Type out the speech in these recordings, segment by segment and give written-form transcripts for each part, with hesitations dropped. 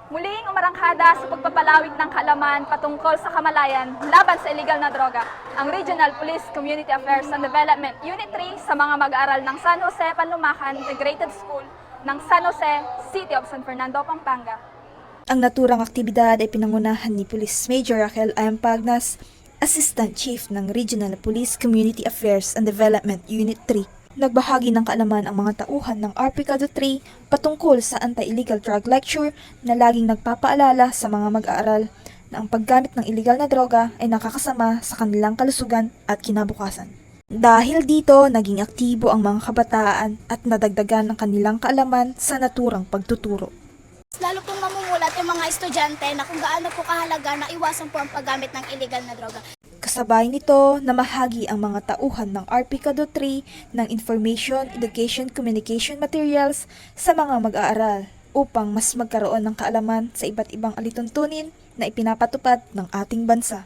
Muling umarangkada sa pagpapalawig ng kaalaman patungkol sa kamalayan laban sa illegal na droga, ang Regional Police Community Affairs and Development Unit 3 sa mga mag-aaral ng San Jose Panlumacan Integrated School ng San Jose, City of San Fernando, Pampanga. Ang naturang aktibidad ay pinangunahan ni Police Major Raquel Pagnas, Assistant Chief ng Regional Police Community Affairs and Development Unit 3. Nagbahagi ng kaalaman ang mga tauhan ng RPCADO 3 patungkol sa anti-illegal drug lecture na laging nagpapaalala sa mga mag-aaral na ang paggamit ng illegal na droga ay nakakasama sa kanilang kalusugan at kinabukasan. Dahil dito, naging aktibo ang mga kabataan at nadagdagan ang kanilang kaalaman sa naturang pagtuturo. Lalo pong mamumulat yung mga estudyante na kung gaano po kahalaga na iwasan po ang paggamit ng illegal na droga. Kasabay nito, namahagi ang mga tauhan ng RPCADO 3 ng Information, Education, Communication Materials sa mga mag-aaral upang mas magkaroon ng kaalaman sa iba't ibang alituntunin na ipinapatupad ng ating bansa.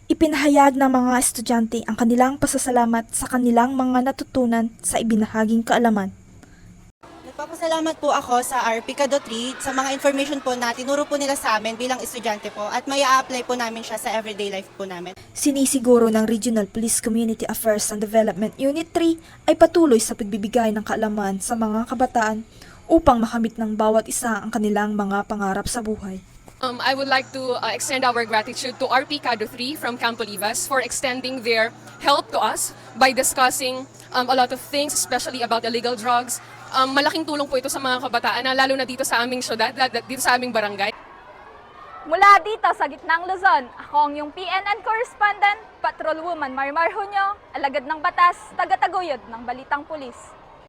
Ipinahayag ng mga estudyante ang kanilang pasasalamat sa kanilang mga natutunan sa ibinahaging kaalaman. Nagpapasalamat po ako sa RPCADO 3 sa mga information po na tinuro po nila sa amin bilang estudyante po at may a-apply po namin siya sa everyday life po namin. Sinisiguro ng Regional Police Community Affairs and Development Unit 3 ay patuloy sa pagbibigay ng kaalaman sa mga kabataan upang makamit ng bawat isa ang kanilang mga pangarap sa buhay. I would like to extend our gratitude to RPCADO 3 from Camp Olivas for extending their help to us by discussing a lot of things, especially about illegal drugs. Malaking tulong po ito sa mga kabataan, lalo na dito sa aming syudad, dito sa aming barangay. Mula dito sa gitnang Luzon, ako ang iyong PNN correspondent, Patrolwoman Marimar Junio, alagad ng batas, taga-taguyod ng Balitang Pulis.